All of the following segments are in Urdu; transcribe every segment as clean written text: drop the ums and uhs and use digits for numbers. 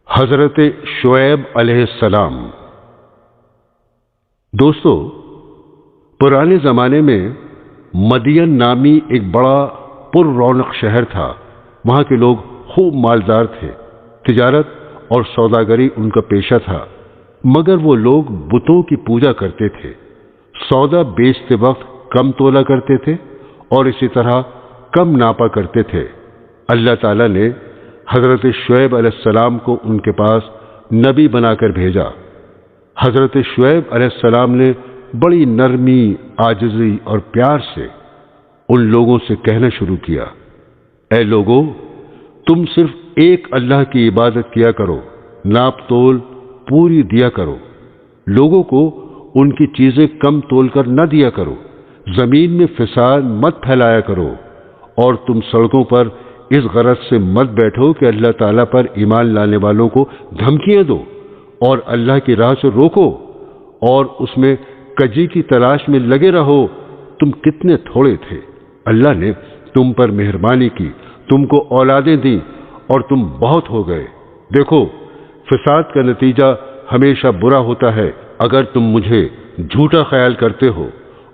حضرت شعیب علیہ السلام۔ دوستو، پرانے زمانے میں مدین نامی ایک بڑا پر رونق شہر تھا۔ وہاں کے لوگ خوب مالدار تھے، تجارت اور سوداگری ان کا پیشہ تھا، مگر وہ لوگ بتوں کی پوجا کرتے تھے، سودا بیچتے وقت کم تولا کرتے تھے اور اسی طرح کم ناپا کرتے تھے۔ اللہ تعالیٰ نے حضرت شعیب علیہ السلام کو ان کے پاس نبی بنا کر بھیجا۔ حضرت شعیب علیہ السلام نے بڑی نرمی، عاجزی اور پیار سے ان لوگوں سے کہنا شروع کیا، اے لوگو، تم صرف ایک اللہ کی عبادت کیا کرو، ناپ تول پوری دیا کرو، لوگوں کو ان کی چیزیں کم تول کر نہ دیا کرو، زمین میں فساد مت پھیلایا کرو، اور تم سڑکوں پر اس غرض سے مت بیٹھو کہ اللہ تعالیٰ پر ایمان لانے والوں کو دھمکیاں دو اور اللہ کی راہ سے روکو، اور اس میں کجی کی تلاش میں لگے رہو۔ تم کتنے تھوڑے تھے، اللہ نے تم پر مہربانی کی، تم کو اولادیں دیں اور تم بہت ہو گئے۔ دیکھو، فساد کا نتیجہ ہمیشہ برا ہوتا ہے۔ اگر تم مجھے جھوٹا خیال کرتے ہو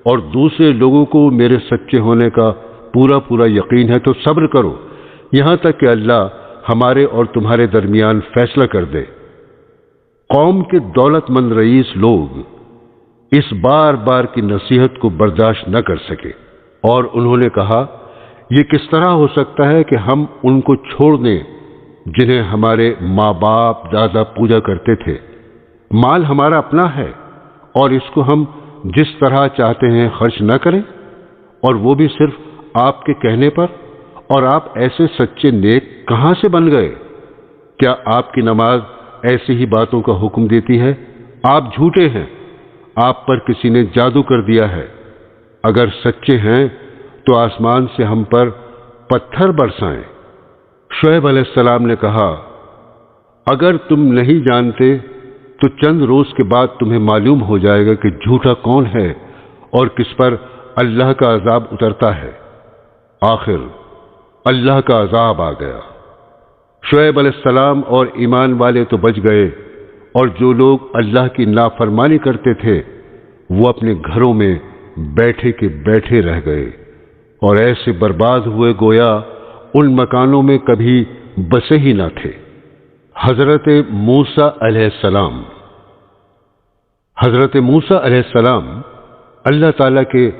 اور دوسرے لوگوں کو میرے سچے ہونے کا پورا یقین ہے تو صبر کرو، یہاں تک کہ اللہ ہمارے اور تمہارے درمیان فیصلہ کر دے۔ قوم کے دولت مند رئیس لوگ اس بار کی نصیحت کو برداشت نہ کر سکے اور انہوں نے کہا، یہ کس طرح ہو سکتا ہے کہ ہم ان کو چھوڑ دیں جنہیں ہمارے ماں باپ دادا پوجا کرتے تھے؟ مال ہمارا اپنا ہے اور اس کو ہم جس طرح چاہتے ہیں خرچ نہ کریں، اور وہ بھی صرف آپ کے کہنے پر؟ اور آپ ایسے سچے نیک کہاں سے بن گئے؟ کیا آپ کی نماز ایسی ہی باتوں کا حکم دیتی ہے؟ آپ جھوٹے ہیں، آپ پر کسی نے جادو کر دیا ہے۔ اگر سچے ہیں تو آسمان سے ہم پر پتھر برسائیں۔ شعیب علیہ السلام نے کہا، اگر تم نہیں جانتے تو چند روز کے بعد تمہیں معلوم ہو جائے گا کہ جھوٹا کون ہے اور کس پر اللہ کا عذاب اترتا ہے۔ آخر اللہ کا عذاب آ گیا۔ شعیب علیہ السلام اور ایمان والے تو بچ گئے، اور جو لوگ اللہ کی نافرمانی کرتے تھے وہ اپنے گھروں میں بیٹھے کے بیٹھے رہ گئے اور ایسے برباد ہوئے گویا ان مکانوں میں کبھی بسے ہی نہ تھے۔ حضرت موسیٰ علیہ السلام۔ حضرت موسیٰ علیہ السلام اللہ تعالیٰ کے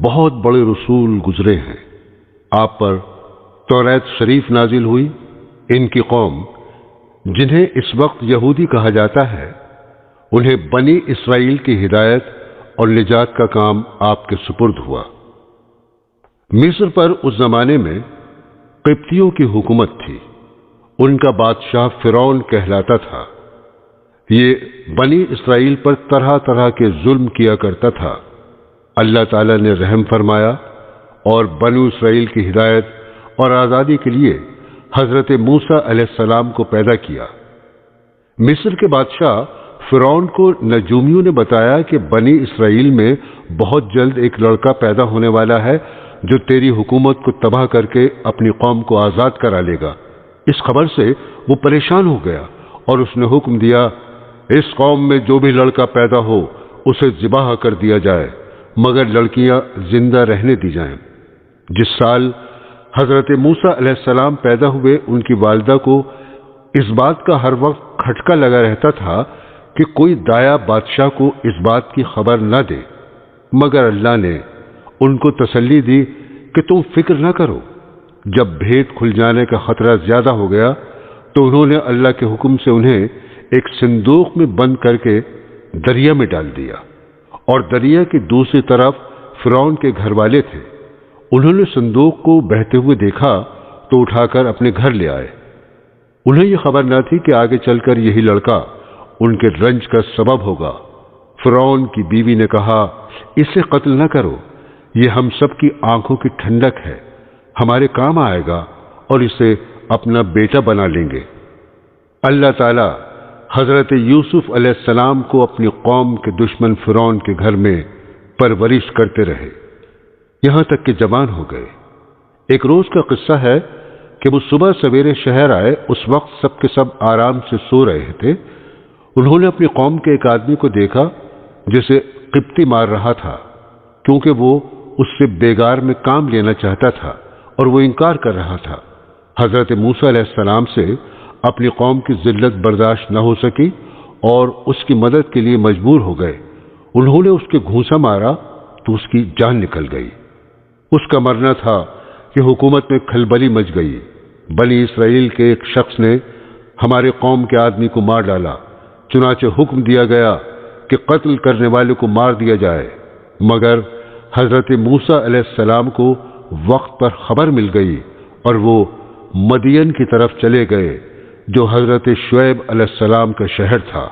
بہت بڑے رسول گزرے ہیں۔ آپ پر توریت شریف نازل ہوئی۔ ان کی قوم، جنہیں اس وقت یہودی کہا جاتا ہے، انہیں بنی اسرائیل کی ہدایت اور نجات کا کام آپ کے سپرد ہوا۔ مصر پر اس زمانے میں قبطیوں کی حکومت تھی۔ ان کا بادشاہ فرعون کہلاتا تھا۔ یہ بنی اسرائیل پر طرح طرح کے ظلم کیا کرتا تھا۔ اللہ تعالیٰ نے رحم فرمایا اور بنو اسرائیل کی ہدایت اور آزادی کے لیے حضرت موسیٰ علیہ السلام کو پیدا کیا۔ مصر کے بادشاہ فرعون کو نجومیوں نے بتایا کہ بنی اسرائیل میں بہت جلد ایک لڑکا پیدا ہونے والا ہے جو تیری حکومت کو تباہ کر کے اپنی قوم کو آزاد کرا لے گا۔ اس خبر سے وہ پریشان ہو گیا اور اس نے حکم دیا، اس قوم میں جو بھی لڑکا پیدا ہو اسے ذبح کر دیا جائے، مگر لڑکیاں زندہ رہنے دی جائیں۔ جس سال حضرت موسیٰ علیہ السلام پیدا ہوئے، ان کی والدہ کو اس بات کا ہر وقت کھٹکا لگا رہتا تھا کہ کوئی دایا بادشاہ کو اس بات کی خبر نہ دے، مگر اللہ نے ان کو تسلی دی کہ تم فکر نہ کرو۔ جب بھید کھل جانے کا خطرہ زیادہ ہو گیا تو انہوں نے اللہ کے حکم سے انہیں ایک صندوق میں بند کر کے دریا میں ڈال دیا، اور دریا کی دوسری طرف فرعون کے گھر والے تھے۔ انہوں نے صندوق کو بہتے ہوئے دیکھا تو اٹھا کر اپنے گھر لے آئے۔ انہیں یہ خبر نہ تھی کہ آگے چل کر یہی لڑکا ان کے رنج کا سبب ہوگا۔ فرعون کی بیوی نے کہا، اسے قتل نہ کرو، یہ ہم سب کی آنکھوں کی ٹھنڈک ہے، ہمارے کام آئے گا اور اسے اپنا بیٹا بنا لیں گے۔ اللہ تعالیٰ حضرت یوسف علیہ السلام کو اپنی قوم کے دشمن فرعون کے گھر میں پرورش کرتے رہے، یہاں تک کہ جوان ہو گئے۔ ایک روز کا قصہ ہے کہ وہ صبح سویرے شہر آئے، اس وقت سب کے سب آرام سے سو رہے تھے۔ انہوں نے اپنی قوم کے ایک آدمی کو دیکھا جسے قبطی مار رہا تھا، کیونکہ وہ اس سے بیگار میں کام لینا چاہتا تھا اور وہ انکار کر رہا تھا۔ حضرت موسیٰ علیہ السلام سے اپنی قوم کی ذلت برداشت نہ ہو سکی اور اس کی مدد کے لیے مجبور ہو گئے۔ انہوں نے اس کے گھونسا مارا تو اس کی جان نکل گئی۔ اس کا مرنا تھا کہ حکومت میں کھلبلی مچ گئی۔ بنی اسرائیل کے ایک شخص نے ہمارے قوم کے آدمی کو مار ڈالا، چنانچہ حکم دیا گیا کہ قتل کرنے والے کو مار دیا جائے، مگر حضرت موسیٰ علیہ السلام کو وقت پر خبر مل گئی اور وہ مدین کی طرف چلے گئے جو حضرت شعیب علیہ السلام کا شہر تھا۔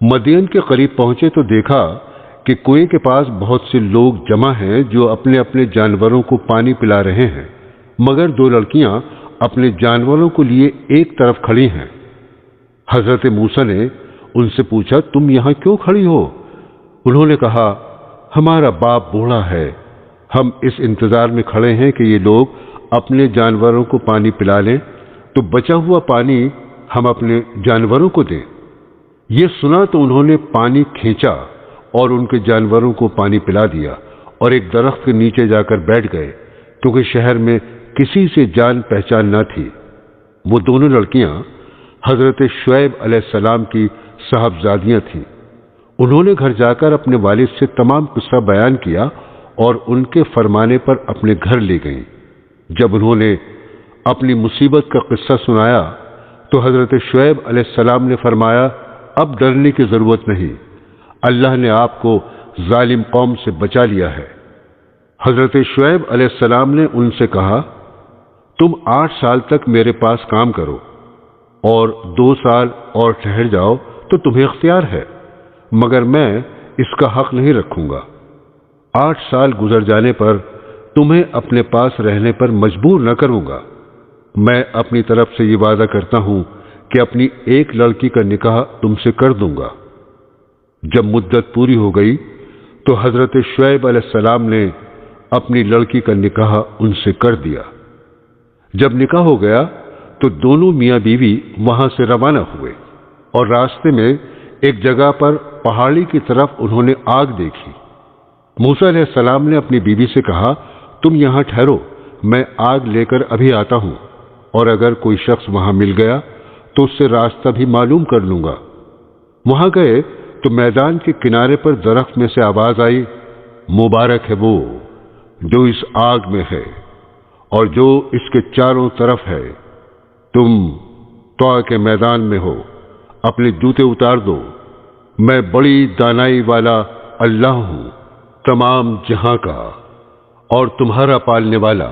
مدین کے قریب پہنچے تو دیکھا کہ کنویں کے پاس بہت سے لوگ جمع ہیں جو اپنے اپنے جانوروں کو پانی پلا رہے ہیں، مگر دو لڑکیاں اپنے جانوروں کو لیے ایک طرف کھڑی ہیں۔ حضرت موسیٰ نے ان سے پوچھا، تم یہاں کیوں کھڑی ہو؟ انہوں نے کہا، ہمارا باپ بوڑھا ہے، ہم اس انتظار میں کھڑے ہیں کہ یہ لوگ اپنے جانوروں کو پانی پلا لیں تو بچا ہوا پانی ہم اپنے جانوروں کو دیں۔ یہ سنا تو انہوں نے پانی کھینچا اور ان کے جانوروں کو پانی پلا دیا اور ایک درخت کے نیچے جا کر بیٹھ گئے، کیونکہ شہر میں کسی سے جان پہچان نہ تھی۔ وہ دونوں لڑکیاں حضرت شعیب علیہ السلام کی صاحبزادیاں تھیں۔ انہوں نے گھر جا کر اپنے والد سے تمام قصہ بیان کیا اور ان کے فرمانے پر اپنے گھر لے گئیں۔ جب انہوں نے اپنی مصیبت کا قصہ سنایا تو حضرت شعیب علیہ السلام نے فرمایا، اب ڈرنے کی ضرورت نہیں، اللہ نے آپ کو ظالم قوم سے بچا لیا ہے۔ حضرت شعیب علیہ السلام نے ان سے کہا، تم 8 سال تک میرے پاس کام کرو اور 2 سال اور ٹھہر جاؤ تو تمہیں اختیار ہے، مگر میں اس کا حق نہیں رکھوں گا۔ 8 سال گزر جانے پر تمہیں اپنے پاس رہنے پر مجبور نہ کروں گا۔ میں اپنی طرف سے یہ وعدہ کرتا ہوں کہ اپنی ایک لڑکی کا نکاح تم سے کر دوں گا۔ جب مدت پوری ہو گئی تو حضرت شعیب علیہ السلام نے اپنی لڑکی کا نکاح ان سے کر دیا۔ جب نکاح ہو گیا تو دونوں میاں بیوی وہاں سے روانہ ہوئے اور راستے میں ایک جگہ پر پہاڑی کی طرف انہوں نے آگ دیکھی۔ موسیٰ علیہ السلام نے اپنی بیوی سے کہا، تم یہاں ٹھہرو، میں آگ لے کر ابھی آتا ہوں، اور اگر کوئی شخص وہاں مل گیا تو اس سے راستہ بھی معلوم کر لوں گا۔ وہاں گئے تو میدان کے کنارے پر درخت میں سے آواز آئی، مبارک ہے وہ جو اس آگ میں ہے اور جو اس کے چاروں طرف ہے۔ تم طوع کے میدان میں ہو، اپنے جوتے اتار دو، میں بڑی دانائی والا اللہ ہوں، تمام جہاں کا اور تمہارا پالنے والا۔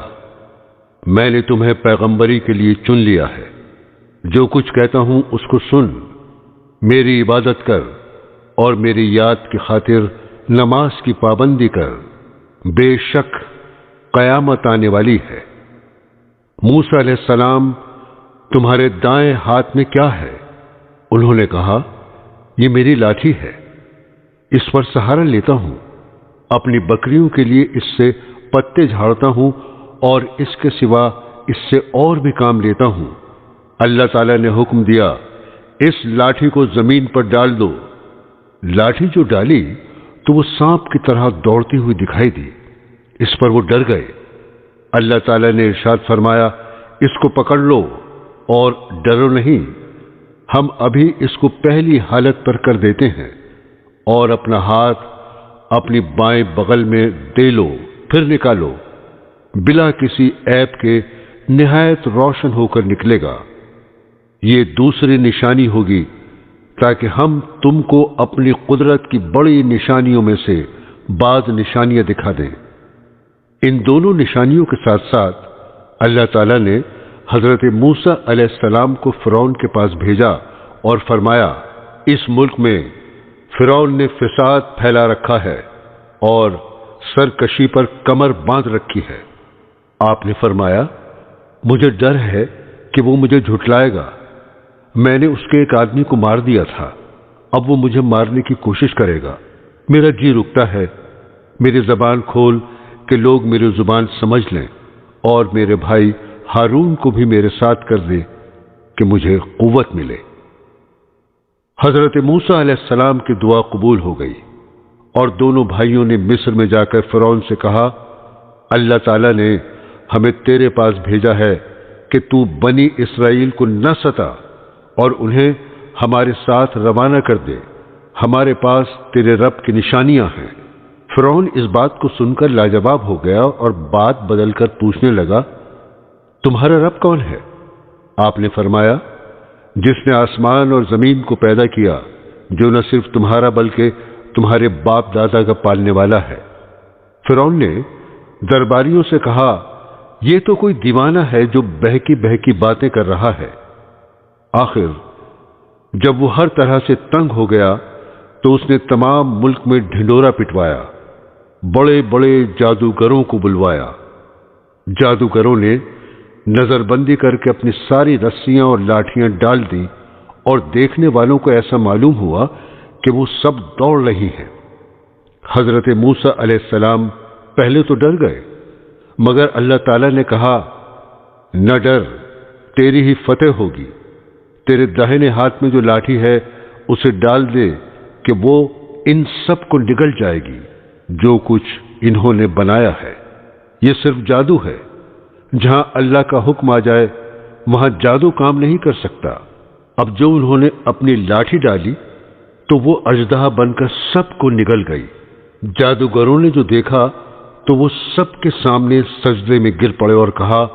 میں نے تمہیں پیغمبری کے لیے چن لیا ہے، جو کچھ کہتا ہوں اس کو سن، میری عبادت کر اور میری یاد کی خاطر نماز کی پابندی کر، بے شک قیامت آنے والی ہے۔ موسیٰ علیہ السلام، تمہارے دائیں ہاتھ میں کیا ہے؟ انہوں نے کہا، یہ میری لاٹھی ہے، اس پر سہارا لیتا ہوں، اپنی بکریوں کے لیے اس سے پتے جھاڑتا ہوں اور اس کے سوا اس سے اور بھی کام لیتا ہوں۔ اللہ تعالیٰ نے حکم دیا، اس لاٹھی کو زمین پر ڈال دو۔ لاٹھی جو ڈالی تو وہ سانپ کی طرح دوڑتی ہوئی دکھائی دی۔ اس پر وہ ڈر گئے۔ اللہ تعالیٰ نے ارشاد فرمایا، اس کو پکڑ لو اور ڈرو نہیں، ہم ابھی اس کو پہلی حالت پر کر دیتے ہیں، اور اپنا ہاتھ اپنی بائیں بغل میں دے لو، پھر نکالو، بلا کسی عیب کے نہایت روشن ہو کر نکلے گا۔ یہ دوسری نشانی ہوگی تاکہ ہم تم کو اپنی قدرت کی بڑی نشانیوں میں سے بعض نشانیاں دکھا دیں۔ ان دونوں نشانیوں کے ساتھ ساتھ اللہ تعالیٰ نے حضرت موسیٰ علیہ السلام کو فرعون کے پاس بھیجا اور فرمایا، اس ملک میں فرعون نے فساد پھیلا رکھا ہے اور سرکشی پر کمر باندھ رکھی ہے۔ آپ نے فرمایا، مجھے ڈر ہے کہ وہ مجھے جھٹلائے گا، میں نے اس کے ایک آدمی کو مار دیا تھا، اب وہ مجھے مارنے کی کوشش کرے گا، میرا جی رکتا ہے، میری زبان کھول کہ لوگ میری زبان سمجھ لیں اور میرے بھائی ہارون کو بھی میرے ساتھ کر دے کہ مجھے قوت ملے۔ حضرت موسیٰ علیہ السلام کی دعا قبول ہو گئی اور دونوں بھائیوں نے مصر میں جا کر فرعون سے کہا، اللہ تعالیٰ نے ہمیں تیرے پاس بھیجا ہے کہ تو بنی اسرائیل کو نہ ستا اور انہیں ہمارے ساتھ روانہ کر دے، ہمارے پاس تیرے رب کی نشانیاں ہیں۔ فرعون اس بات کو سن کر لاجواب ہو گیا اور بات بدل کر پوچھنے لگا، تمہارا رب کون ہے؟ آپ نے فرمایا، جس نے آسمان اور زمین کو پیدا کیا، جو نہ صرف تمہارا بلکہ تمہارے باپ دادا کا پالنے والا ہے۔ فرعون نے درباریوں سے کہا، یہ تو کوئی دیوانہ ہے جو بہکی بہکی باتیں کر رہا ہے۔ آخر جب وہ ہر طرح سے تنگ ہو گیا تو اس نے تمام ملک میں ڈھنڈورا پٹوایا، بڑے بڑے جادوگروں کو بلوایا۔ جادوگروں نے نظر بندی کر کے اپنی ساری رسیاں اور لاٹھیاں ڈال دی اور دیکھنے والوں کو ایسا معلوم ہوا کہ وہ سب دوڑ رہی ہیں۔ حضرت موسیٰ علیہ السلام پہلے تو ڈر گئے، مگر اللہ تعالیٰ نے کہا، نہ ڈر، تیری ہی فتح ہوگی۔ تیرے داہنے ہاتھ میں جو لاٹھی ہے اسے ڈال دے کہ وہ ان سب کو نگل جائے گی جو کچھ انہوں نے بنایا ہے۔ یہ صرف جادو ہے، جہاں اللہ کا حکم آ جائے وہاں جادو کام نہیں کر سکتا۔ اب جو انہوں نے اپنی لاٹھی ڈالی تو وہ اژدہا بن کر سب کو نگل گئی۔ جادوگروں نے جو دیکھا تو وہ سب کے سامنے سجدے میں گر پڑے اور کہا،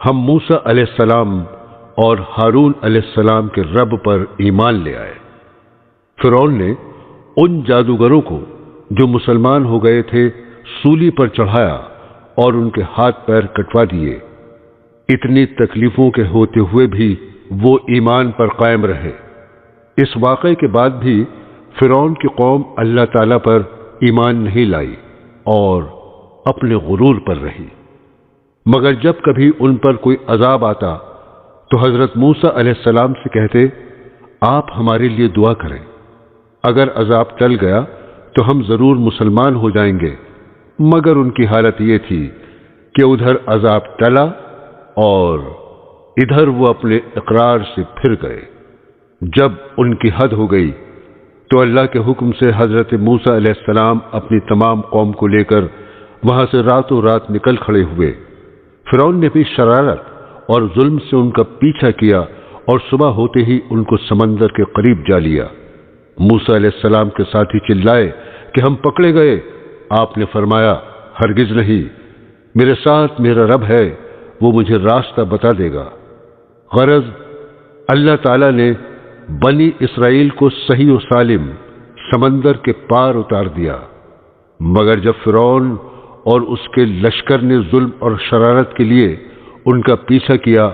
ہم موسیٰ علیہ السلام اور ہارون علیہ السلام کے رب پر ایمان لے آئے۔ فرعون نے ان جادوگروں کو جو مسلمان ہو گئے تھے سولی پر چڑھایا اور ان کے ہاتھ پیر کٹوا دیے۔ اتنی تکلیفوں کے ہوتے ہوئے بھی وہ ایمان پر قائم رہے۔ اس واقعے کے بعد بھی فرعون کی قوم اللہ تعالیٰ پر ایمان نہیں لائی اور اپنے غرور پر رہی۔ مگر جب کبھی ان پر کوئی عذاب آتا تو حضرت موسیٰ علیہ السلام سے کہتے، آپ ہمارے لیے دعا کریں، اگر عذاب ٹل گیا تو ہم ضرور مسلمان ہو جائیں گے۔ مگر ان کی حالت یہ تھی کہ ادھر عذاب ٹلا اور ادھر وہ اپنے اقرار سے پھر گئے۔ جب ان کی حد ہو گئی تو اللہ کے حکم سے حضرت موسیٰ علیہ السلام اپنی تمام قوم کو لے کر وہاں سے راتوں رات نکل کھڑے ہوئے۔ فرعون نے بھی شرارت اور ظلم سے ان کا پیچھا کیا اور صبح ہوتے ہی ان کو سمندر کے قریب جا لیا۔ موسیٰ علیہ السلام کے ساتھی چلائے کہ ہم پکڑے گئے۔ آپ نے فرمایا، ہرگز نہیں، میرے ساتھ میرا رب ہے، وہ مجھے راستہ بتا دے گا۔ غرض اللہ تعالیٰ نے بنی اسرائیل کو صحیح و سالم سمندر کے پار اتار دیا۔ مگر جب فرعون اور اس کے لشکر نے ظلم اور شرارت کے لیے ان کا پیچھا کیا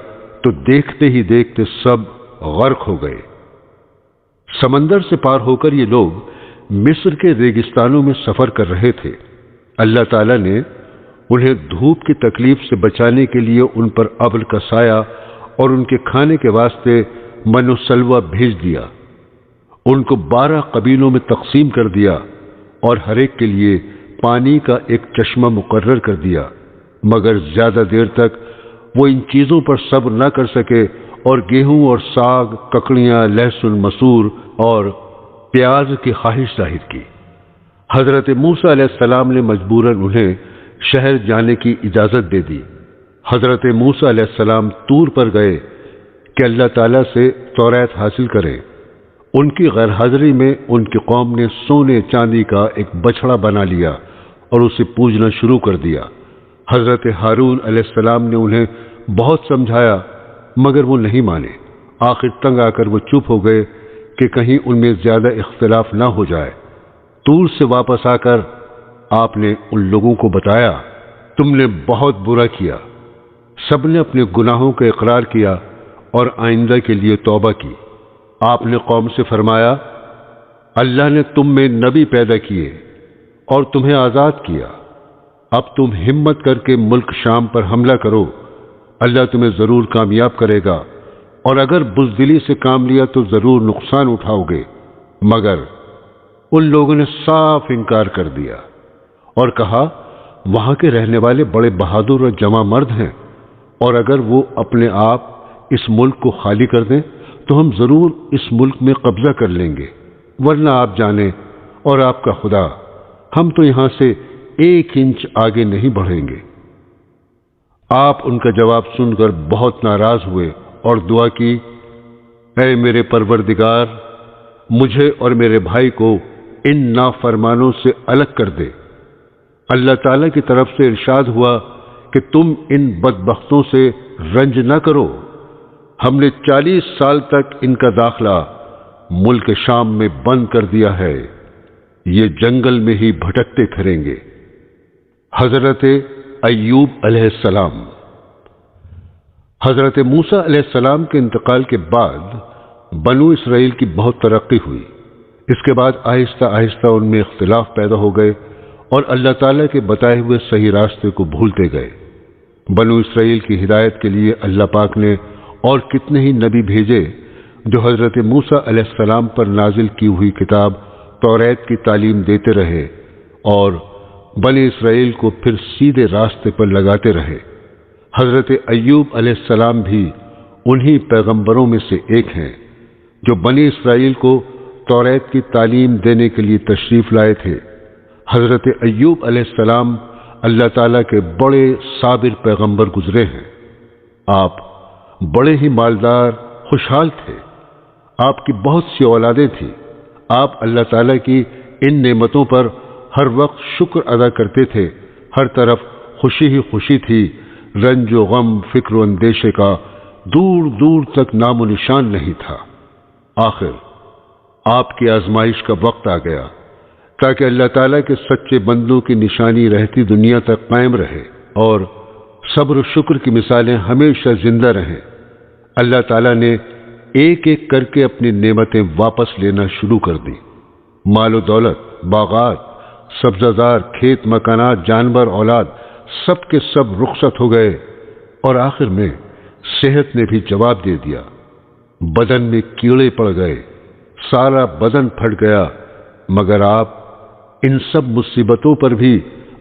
تو دیکھتے ہی دیکھتے سب غرق ہو گئے۔ سمندر سے پار ہو کر یہ لوگ مصر کے ریگستانوں میں سفر کر رہے تھے۔ اللہ تعالیٰ نے انہیں دھوپ کی تکلیف سے بچانے کے لیے ان پر ابر کا سایہ اور ان کے کھانے کے واسطے من و سلوہ بھیج دیا۔ ان کو 12 قبیلوں میں تقسیم کر دیا اور ہر ایک کے لیے پانی کا ایک چشمہ مقرر کر دیا، مگر زیادہ دیر تک وہ ان چیزوں پر صبر نہ کر سکے اور گیہوں اور ساگ، ککڑیاں، لہسن، مسور اور پیاز کی خواہش ظاہر کی۔ حضرت موسیٰ علیہ السلام نے مجبوراً انہیں شہر جانے کی اجازت دے دی۔ حضرت موسیٰ علیہ السلام طور پر گئے کہ اللہ تعالیٰ سے توریت حاصل کریں۔ ان کی غیر حاضری میں ان کی قوم نے سونے چاندی کا ایک بچھڑا بنا لیا اور اسے پوجنا شروع کر دیا۔ حضرت ہارون علیہ السلام نے انہیں بہت سمجھایا مگر وہ نہیں مانے۔ آخر تنگ آ کر وہ چپ ہو گئے کہ کہیں ان میں زیادہ اختلاف نہ ہو جائے۔ طور سے واپس آ کر آپ نے ان لوگوں کو بتایا، تم نے بہت برا کیا۔ سب نے اپنے گناہوں کا اقرار کیا اور آئندہ کے لیے توبہ کی۔ آپ نے قوم سے فرمایا، اللہ نے تم میں نبی پیدا کیے اور تمہیں آزاد کیا۔ اب تم ہمت کر کے ملک شام پر حملہ کرو، اللہ تمہیں ضرور کامیاب کرے گا، اور اگر بزدلی سے کام لیا تو ضرور نقصان اٹھاؤ گے۔ مگر ان لوگوں نے صاف انکار کر دیا اور کہا، وہاں کے رہنے والے بڑے بہادر اور جواں مرد ہیں، اور اگر وہ اپنے آپ اس ملک کو خالی کر دیں تو ہم ضرور اس ملک میں قبضہ کر لیں گے، ورنہ آپ جانیں اور آپ کا خدا، ہم تو یہاں سے 1 انچ آگے نہیں بڑھیں گے۔ آپ ان کا جواب سن کر بہت ناراض ہوئے اور دعا کی، اے میرے پروردگار، مجھے اور میرے بھائی کو ان نافرمانوں سے الگ کر دے۔ اللہ تعالیٰ کی طرف سے ارشاد ہوا کہ تم ان بدبختوں سے رنج نہ کرو، ہم نے 40 سال تک ان کا داخلہ ملک شام میں بند کر دیا ہے، یہ جنگل میں ہی بھٹکتے پھریں گے۔ حضرت ایوب علیہ السلام۔ حضرت موسیٰ علیہ السلام کے انتقال کے بعد بنو اسرائیل کی بہت ترقی ہوئی۔ اس کے بعد آہستہ آہستہ ان میں اختلاف پیدا ہو گئے اور اللہ تعالیٰ کے بتائے ہوئے صحیح راستے کو بھولتے گئے۔ بنو اسرائیل کی ہدایت کے لیے اللہ پاک نے اور کتنے ہی نبی بھیجے جو حضرت موسیٰ علیہ السلام پر نازل کی ہوئی کتاب توریت کی تعلیم دیتے رہے اور بنی اسرائیل کو پھر سیدھے راستے پر لگاتے رہے۔ حضرت ایوب علیہ السلام بھی انہی پیغمبروں میں سے ایک ہیں جو بنی اسرائیل کو توریت کی تعلیم دینے کے لیے تشریف لائے تھے۔ حضرت ایوب علیہ السلام اللہ تعالیٰ کے بڑے صابر پیغمبر گزرے ہیں۔ آپ بڑے ہی مالدار خوشحال تھے، آپ کی بہت سی اولادیں تھیں۔ آپ اللہ تعالیٰ کی ان نعمتوں پر ہر وقت شکر ادا کرتے تھے، ہر طرف خوشی ہی خوشی تھی، رنج و غم، فکر و اندیشے کا دور دور تک نام و نشان نہیں تھا۔ آخر آپ کی آزمائش کا وقت آ گیا تاکہ اللہ تعالیٰ کے سچے بندوں کی نشانی رہتی دنیا تک قائم رہے اور صبر و شکر کی مثالیں ہمیشہ زندہ رہیں۔ اللہ تعالیٰ نے ایک ایک کر کے اپنی نعمتیں واپس لینا شروع کر دی۔ مال و دولت، باغات، سبزہ زار، کھیت مکانات، جانور، اولاد، سب کے سب رخصت ہو گئے اور آخر میں صحت نے بھی جواب دے دیا۔ بدن میں کیڑے پڑ گئے، سارا بدن پھٹ گیا، مگر آپ ان سب مصیبتوں پر بھی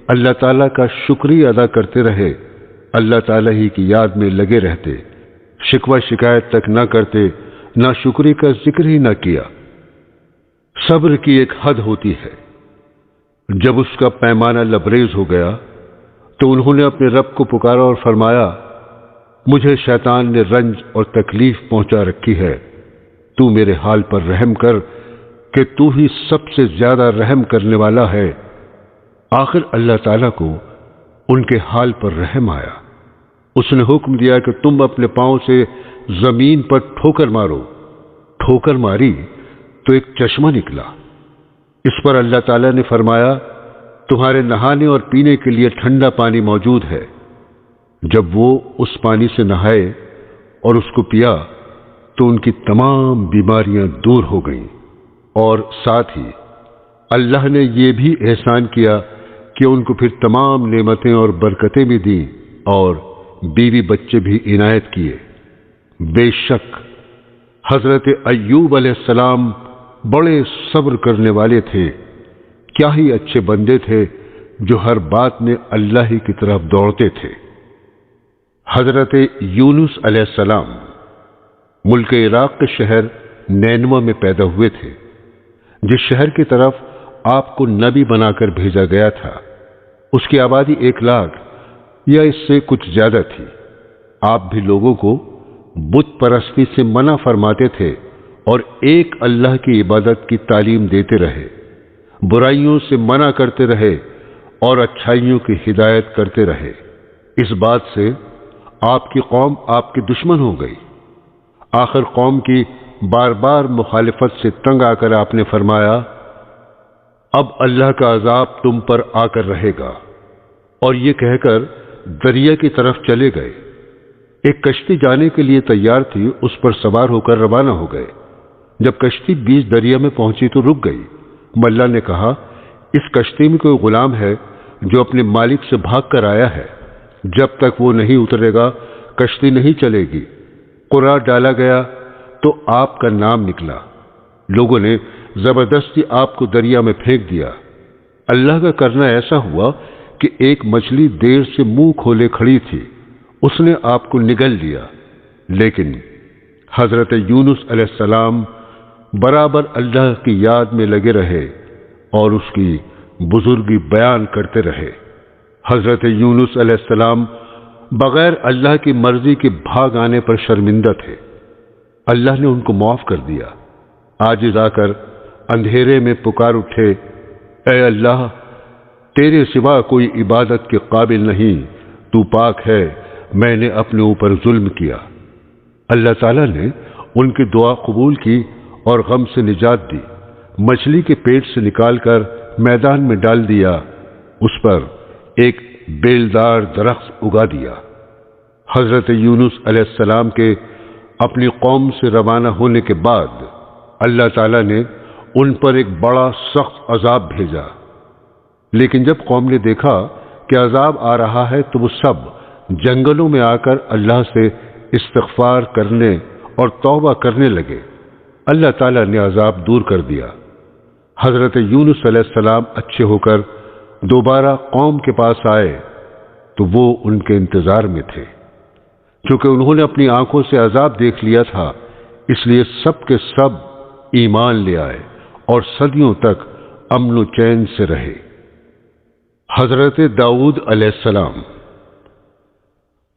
اللہ تعالیٰ کا شکریہ ادا کرتے رہے، اللہ تعالیٰ ہی کی یاد میں لگے رہتے، شکوہ شکایت تک نہ کرتے، نہ شکری کا ذکر ہی نہ کیا۔ صبر کی ایک حد ہوتی ہے، جب اس کا پیمانہ لبریز ہو گیا تو انہوں نے اپنے رب کو پکارا اور فرمایا، مجھے شیطان نے رنج اور تکلیف پہنچا رکھی ہے، تو میرے حال پر رحم کر کہ تو ہی سب سے زیادہ رحم کرنے والا ہے۔ آخر اللہ تعالیٰ کو ان کے حال پر رحم آیا، اس نے حکم دیا کہ تم اپنے پاؤں سے زمین پر ٹھوکر مارو۔ ٹھوکر ماری تو ایک چشمہ نکلا۔ اس پر اللہ تعالیٰ نے فرمایا، تمہارے نہانے اور پینے کے لیے ٹھنڈا پانی موجود ہے۔ جب وہ اس پانی سے نہائے اور اس کو پیا تو ان کی تمام بیماریاں دور ہو گئیں، اور ساتھ ہی اللہ نے یہ بھی احسان کیا کہ ان کو پھر تمام نعمتیں اور برکتیں بھی دیں اور بیوی بچے بھی عنایت کیے۔ بے شک حضرت ایوب علیہ السلام بڑے صبر کرنے والے تھے، کیا ہی اچھے بندے تھے جو ہر بات میں اللہ ہی کی طرف دوڑتے تھے۔ حضرت یونس علیہ السلام ملک عراق کے شہر نینوہ میں پیدا ہوئے تھے، جس شہر کی طرف آپ کو نبی بنا کر بھیجا گیا تھا۔ اس کی آبادی 1 لاکھ یا اس سے کچھ زیادہ تھی۔ آپ بھی لوگوں کو بت پرستی سے منع فرماتے تھے اور ایک اللہ کی عبادت کی تعلیم دیتے رہے، برائیوں سے منع کرتے رہے اور اچھائیوں کی ہدایت کرتے رہے۔ اس بات سے آپ کی قوم آپ کی دشمن ہو گئی۔ آخر قوم کی بار بار مخالفت سے تنگ آ کر آپ نے فرمایا، اب اللہ کا عذاب تم پر آ کر رہے گا، اور یہ کہہ کر دریا کی طرف چلے گئے۔ ایک کشتی جانے کے لیے تیار تھی، اس پر سوار ہو کر روانہ ہو گئے۔ جب کشتی بیچ دریا میں پہنچی تو رک گئی۔ ملا نے کہا، اس کشتی میں کوئی غلام ہے جو اپنے مالک سے بھاگ کر آیا ہے، جب تک وہ نہیں اترے گا کشتی نہیں چلے گی۔ قرعہ ڈالا گیا تو آپ کا نام نکلا۔ لوگوں نے زبردستی آپ کو دریا میں پھینک دیا۔ اللہ کا کرنا ایسا ہوا کہ ایک مچھلی دیر سے منہ کھولے کھڑی تھی، اس نے آپ کو نگل لیا، لیکن حضرت یونس علیہ السلام برابر اللہ کی یاد میں لگے رہے اور اس کی بزرگی بیان کرتے رہے۔ حضرت یونس علیہ السلام بغیر اللہ کی مرضی کے بھاگ آنے پر شرمندہ تھے۔ اللہ نے ان کو معاف کر دیا۔ عاجز آ کر اندھیرے میں پکار اٹھے، اے اللہ، تیرے سوا کوئی عبادت کے قابل نہیں، تو پاک ہے، میں نے اپنے اوپر ظلم کیا۔ اللہ تعالیٰ نے ان کی دعا قبول کی اور غم سے نجات دی۔ مچھلی کے پیٹ سے نکال کر میدان میں ڈال دیا، اس پر ایک بیلدار درخت اگا دیا۔ حضرت یونس علیہ السلام کے اپنی قوم سے روانہ ہونے کے بعد اللہ تعالیٰ نے ان پر ایک بڑا سخت عذاب بھیجا، لیکن جب قوم نے دیکھا کہ عذاب آ رہا ہے تو وہ سب جنگلوں میں آ کر اللہ سے استغفار کرنے اور توبہ کرنے لگے۔ اللہ تعالیٰ نے عذاب دور کر دیا۔ حضرت یونس علیہ السلام اچھے ہو کر دوبارہ قوم کے پاس آئے تو وہ ان کے انتظار میں تھے۔ چونکہ انہوں نے اپنی آنکھوں سے عذاب دیکھ لیا تھا، اس لیے سب کے سب ایمان لے آئے اور صدیوں تک امن و چین سے رہے۔ حضرت داؤد علیہ السلام۔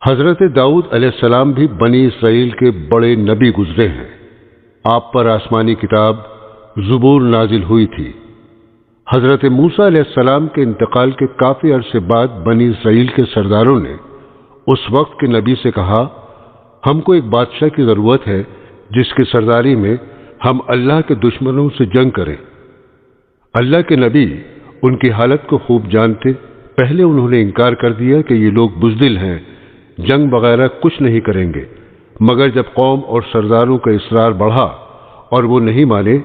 حضرت داؤد علیہ السلام بھی بنی اسرائیل کے بڑے نبی گزرے ہیں۔ آپ پر آسمانی کتاب زبور نازل ہوئی تھی۔ حضرت موسیٰ علیہ السلام کے انتقال کے کافی عرصے بعد بنی اسرائیل کے سرداروں نے اس وقت کے نبی سے کہا، ہم کو ایک بادشاہ کی ضرورت ہے جس کی سرداری میں ہم اللہ کے دشمنوں سے جنگ کریں۔ اللہ کے نبی ان کی حالت کو خوب جانتے، پہلے انہوں نے انکار کر دیا کہ یہ لوگ بزدل ہیں، جنگ وغیرہ کچھ نہیں کریں گے، مگر جب قوم اور سرداروں کا اصرار بڑھا اور وہ نہیں مانے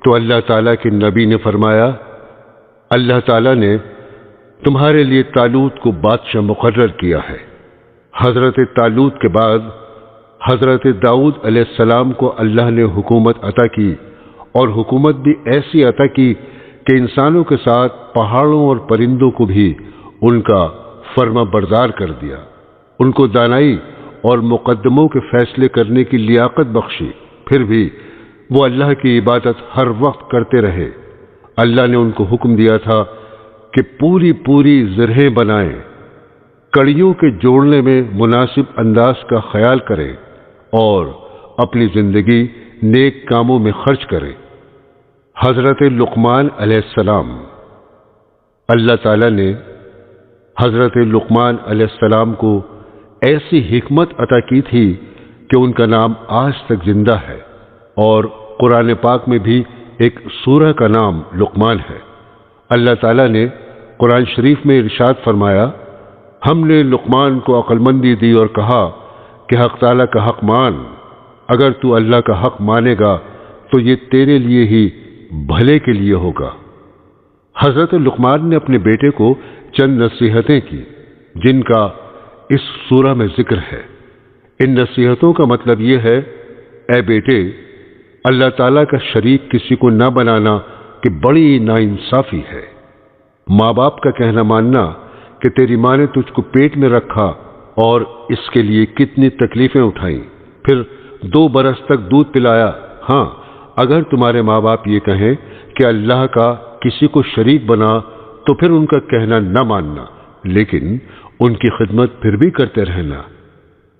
تو اللہ تعالیٰ کے نبی نے فرمایا، اللہ تعالیٰ نے تمہارے لیے طالوت کو بادشاہ مقرر کیا ہے۔ حضرت طالوت کے بعد حضرت داؤد علیہ السلام کو اللہ نے حکومت عطا کی، اور حکومت بھی ایسی عطا کی کہ انسانوں کے ساتھ پہاڑوں اور پرندوں کو بھی ان کا فرما بردار کر دیا۔ ان کو دانائی اور مقدموں کے فیصلے کرنے کی لیاقت بخشی، پھر بھی وہ اللہ کی عبادت ہر وقت کرتے رہے۔ اللہ نے ان کو حکم دیا تھا کہ پوری زرہیں بنائیں، کڑیوں کے جوڑنے میں مناسب انداز کا خیال کریں اور اپنی زندگی نیک کاموں میں خرچ کریں۔ حضرت لقمان علیہ السلام۔ اللہ تعالیٰ نے حضرت لقمان علیہ السلام کو ایسی حکمت عطا کی تھی کہ ان کا نام آج تک زندہ ہے، اور قرآن پاک میں بھی ایک سورہ کا نام لقمان ہے۔ اللہ تعالیٰ نے قرآن شریف میں ارشاد فرمایا، ہم نے لقمان کو عقل مندی دی اور کہا کہ حق تعالیٰ کا حق مان، اگر تو اللہ کا حق مانے گا تو یہ تیرے لیے ہی بھلے کے لیے ہوگا۔ حضرت لقمان نے اپنے بیٹے کو چند نصیحتیں کی جن کا اس سورہ میں ذکر ہے۔ ان نصیحتوں کا مطلب یہ ہے، اے بیٹے، اللہ تعالیٰ کا شریک کسی کو نہ بنانا کہ بڑی ناانصافی ہے۔ ماں باپ کا کہنا ماننا کہ تیری ماں نے تجھ کو پیٹ میں رکھا اور اس کے لیے کتنی تکلیفیں اٹھائیں، پھر 2 برس تک دودھ پلایا۔ ہاں، اگر تمہارے ماں باپ یہ کہیں کہ اللہ کا کسی کو شریک بنا تو پھر ان کا کہنا نہ ماننا، لیکن ان کی خدمت پھر بھی کرتے رہنا۔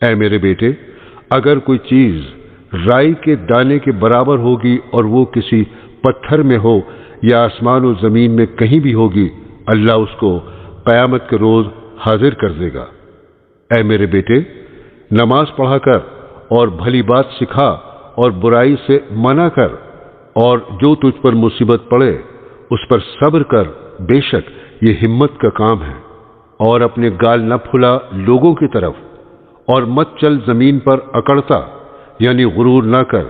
اے میرے بیٹے، اگر کوئی چیز رائی کے دانے کے برابر ہوگی اور وہ کسی پتھر میں ہو یا آسمان و زمین میں کہیں بھی ہوگی، اللہ اس کو قیامت کے روز حاضر کر دے گا۔ اے میرے بیٹے، نماز پڑھا کر اور بھلی بات سکھا اور برائی سے منع کر، اور جو تجھ پر مصیبت پڑے اس پر صبر کر، بے شک یہ ہمت کا کام ہے۔ اور اپنے گال نہ پھلا لوگوں کی طرف، اور مت چل زمین پر اکڑتا، یعنی غرور نہ کر۔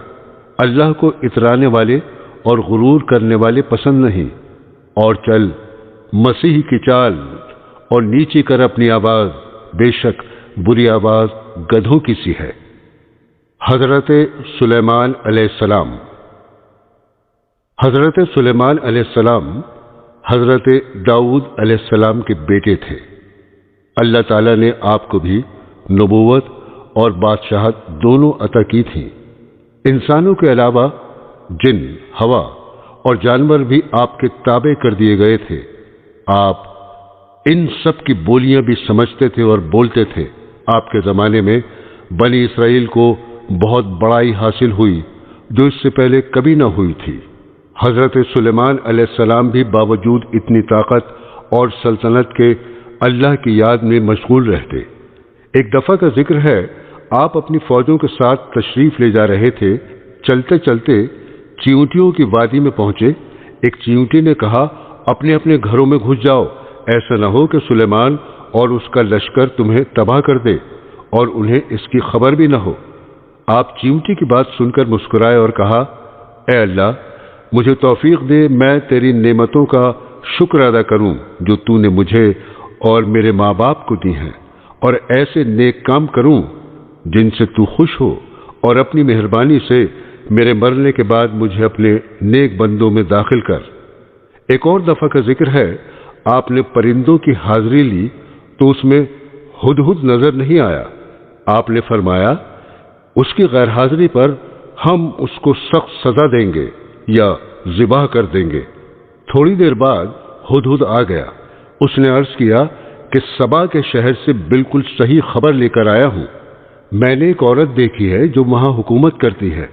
اللہ کو اترانے والے اور غرور کرنے والے پسند نہیں۔ اور چل مسیح کی چال اور نیچی کر اپنی آواز، بے شک بری آواز گدھوں کی سی ہے۔ حضرت سلیمان علیہ السلام۔ حضرت سلیمان علیہ السلام حضرت داؤد علیہ السلام کے بیٹے تھے۔ اللہ تعالیٰ نے آپ کو بھی نبوت اور بادشاہت دونوں عطا کی تھیں۔ انسانوں کے علاوہ جن، ہوا اور جانور بھی آپ کے تابع کر دیے گئے تھے۔ آپ ان سب کی بولیاں بھی سمجھتے تھے اور بولتے تھے۔ آپ کے زمانے میں بنی اسرائیل کو بہت بڑائی حاصل ہوئی جو اس سے پہلے کبھی نہ ہوئی تھی۔ حضرت سلیمان علیہ السلام بھی باوجود اتنی طاقت اور سلطنت کے اللہ کی یاد میں مشغول رہتے۔ ایک دفعہ کا ذکر ہے، آپ اپنی فوجوں کے ساتھ تشریف لے جا رہے تھے۔ چلتے چلتے چیونٹیوں کی وادی میں پہنچے۔ ایک چیونٹی نے کہا، اپنے اپنے گھروں میں گھس جاؤ، ایسا نہ ہو کہ سلیمان اور اس کا لشکر تمہیں تباہ کر دے اور انہیں اس کی خبر بھی نہ ہو۔ آپ چیونٹی کی بات سن کر مسکرائے اور کہا، اے اللہ، مجھے توفیق دے، میں تیری نعمتوں کا شکر ادا کروں جو تو نے مجھے اور میرے ماں باپ کو دی ہیں، اور ایسے نیک کام کروں جن سے تو خوش ہو، اور اپنی مہربانی سے میرے مرنے کے بعد مجھے اپنے نیک بندوں میں داخل کر۔ ایک اور دفعہ کا ذکر ہے، آپ نے پرندوں کی حاضری لی تو اس میں ہدہد نظر نہیں آیا۔ آپ نے فرمایا، اس کی غیر حاضری پر ہم اس کو سخت سزا دیں گے یا ذبح کر دیں گے۔ تھوڑی دیر بعد ہدہد آ گیا۔ اس نے عرض کیا کہ سبا کے شہر سے بالکل صحیح خبر لے کر آیا ہوں۔ میں نے ایک عورت دیکھی ہے جو وہاں حکومت کرتی ہے۔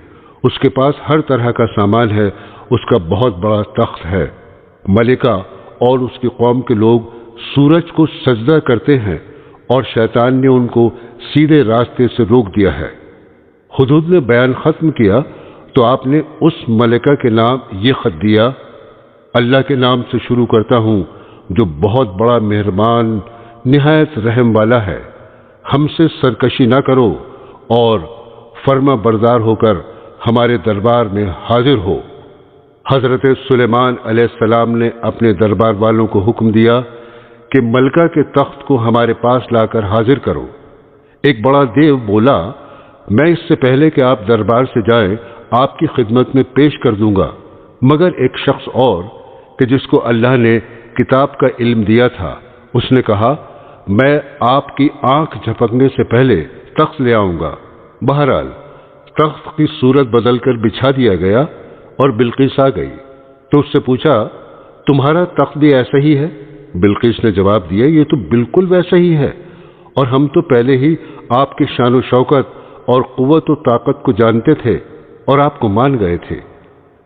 اس کے پاس ہر طرح کا سامان ہے، اس کا بہت بڑا تخت ہے۔ ملکہ اور اس کی قوم کے لوگ سورج کو سجدہ کرتے ہیں اور شیطان نے ان کو سیدھے راستے سے روک دیا ہے۔ ہدہد نے بیان ختم کیا تو آپ نے اس ملکہ کے نام یہ خط دیا، اللہ کے نام سے شروع کرتا ہوں جو بہت بڑا مہربان نہایت رحم والا ہے۔ ہم سے سرکشی نہ کرو اور فرما بردار ہو کر ہمارے دربار میں حاضر ہو۔ حضرت سلیمان علیہ السلام نے اپنے دربار والوں کو حکم دیا کہ ملکہ کے تخت کو ہمارے پاس لا کر حاضر کرو۔ ایک بڑا دیو بولا، میں اس سے پہلے کہ آپ دربار سے جائیں آپ کی خدمت میں پیش کر دوں گا، مگر ایک شخص اور کہ جس کو اللہ نے کتاب کا علم دیا تھا، اس نے کہا، میں آپ کی آنکھ جھپکنے سے پہلے تخت لے آؤں گا۔ بہرحال تخت کی صورت بدل کر بچھا دیا گیا اور بلقیس آ گئی تو اس سے پوچھا، تمہارا تخت بھی ایسا ہی ہے؟ بلقیس نے جواب دیا، یہ تو بالکل ویسا ہی ہے، اور ہم تو پہلے ہی آپ کی شان و شوکت اور قوت و طاقت کو جانتے تھے اور آپ کو مان گئے تھے۔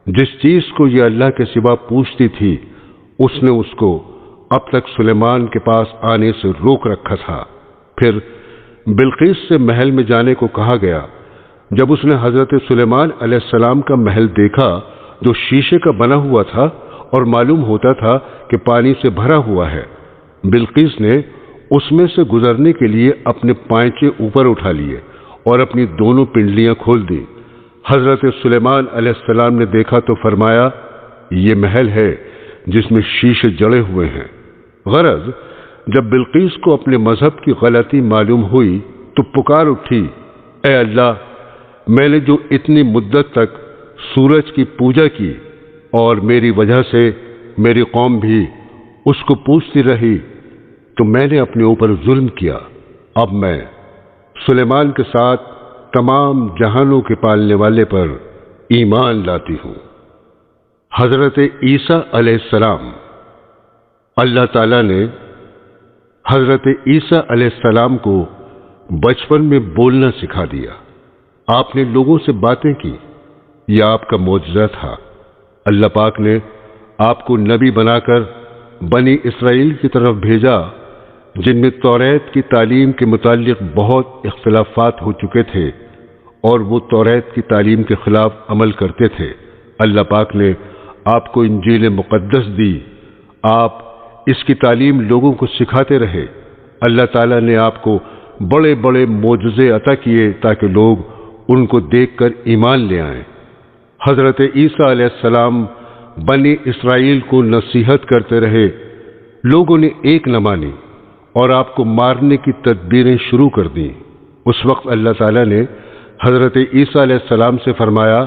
جس چیز کو یہ اللہ کے سوا پوچھتی تھی اس نے اس کو اب تک سلیمان کے پاس آنے سے روک رکھا تھا۔ پھر بلقیس سے محل میں جانے کو کہا گیا۔ جب اس نے حضرت سلیمان علیہ السلام کا محل دیکھا جو شیشے کا بنا ہوا تھا اور معلوم ہوتا تھا کہ پانی سے بھرا ہوا ہے، بلقیس نے اس میں سے گزرنے کے لیے اپنے پائنچے اوپر اٹھا لیے اور اپنی دونوں پنڈلیاں کھول دی۔ حضرت سلیمان علیہ السلام نے دیکھا تو فرمایا، یہ محل ہے جس میں شیشے جڑے ہوئے ہیں۔ غرض جب بلقیس کو اپنے مذہب کی غلطی معلوم ہوئی تو پکار اٹھی، اے اللہ، میں نے جو اتنی مدت تک سورج کی پوجا کی اور میری وجہ سے میری قوم بھی اس کو پوجتی رہی تو میں نے اپنے اوپر ظلم کیا۔ اب میں سلیمان کے ساتھ تمام جہانوں کے پالنے والے پر ایمان لاتی ہوں۔ حضرت عیسیٰ علیہ السلام۔ اللہ تعالیٰ نے حضرت عیسیٰ علیہ السلام کو بچپن میں بولنا سکھا دیا۔ آپ نے لوگوں سے باتیں کی، یہ آپ کا معجزہ تھا۔ اللہ پاک نے آپ کو نبی بنا کر بنی اسرائیل کی طرف بھیجا جن میں توریت کی تعلیم کے متعلق بہت اختلافات ہو چکے تھے اور وہ توریت کی تعلیم کے خلاف عمل کرتے تھے۔ اللہ پاک نے آپ کو انجیل مقدس دی، آپ اس کی تعلیم لوگوں کو سکھاتے رہے۔ اللہ تعالیٰ نے آپ کو بڑے بڑے معجزے عطا کیے تاکہ لوگ ان کو دیکھ کر ایمان لے آئیں۔ حضرت عیسیٰ علیہ السلام بنی اسرائیل کو نصیحت کرتے رہے، لوگوں نے ایک نہ مانی اور آپ کو مارنے کی تدبیریں شروع کر دیں۔ اس وقت اللہ تعالیٰ نے حضرت عیسیٰ علیہ السلام سے فرمایا،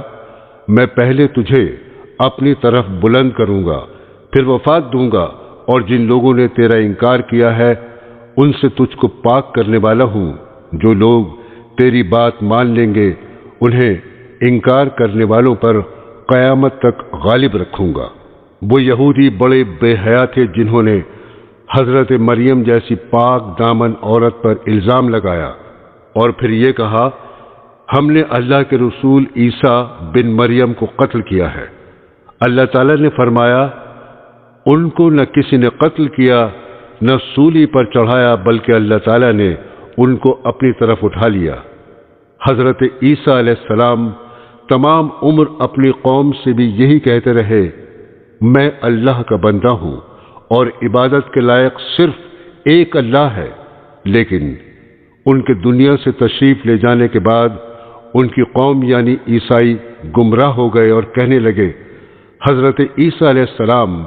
میں پہلے تجھے اپنی طرف بلند کروں گا، پھر وفات دوں گا، اور جن لوگوں نے تیرا انکار کیا ہے ان سے تجھ کو پاک کرنے والا ہوں۔ جو لوگ تیری بات مان لیں گے انہیں انکار کرنے والوں پر قیامت تک غالب رکھوں گا۔ وہ یہودی بڑے بے حیا تھے جنہوں نے حضرت مریم جیسی پاک دامن عورت پر الزام لگایا اور پھر یہ کہا ہم نے اللہ کے رسول عیسیٰ بن مریم کو قتل کیا ہے۔ اللہ تعالیٰ نے فرمایا ان کو نہ کسی نے قتل کیا نہ سولی پر چڑھایا بلکہ اللہ تعالیٰ نے ان کو اپنی طرف اٹھا لیا۔ حضرت عیسیٰ علیہ السلام تمام عمر اپنی قوم سے بھی یہی کہتے رہے میں اللہ کا بندہ ہوں اور عبادت کے لائق صرف ایک اللہ ہے، لیکن ان کے دنیا سے تشریف لے جانے کے بعد ان کی قوم یعنی عیسائی گمراہ ہو گئے اور کہنے لگے حضرت عیسیٰ علیہ السلام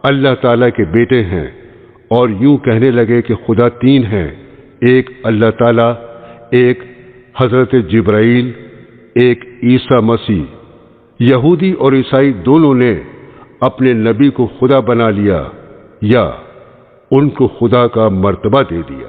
اللہ تعالیٰ کے بیٹے ہیں اور یوں کہنے لگے کہ خدا تین ہیں، ایک اللہ تعالیٰ، ایک حضرت جبرائیل، ایک عیسیٰ مسیح۔ یہودی اور عیسائی دونوں نے اپنے نبی کو خدا بنا لیا یا ان کو خدا کا مرتبہ دے دیا۔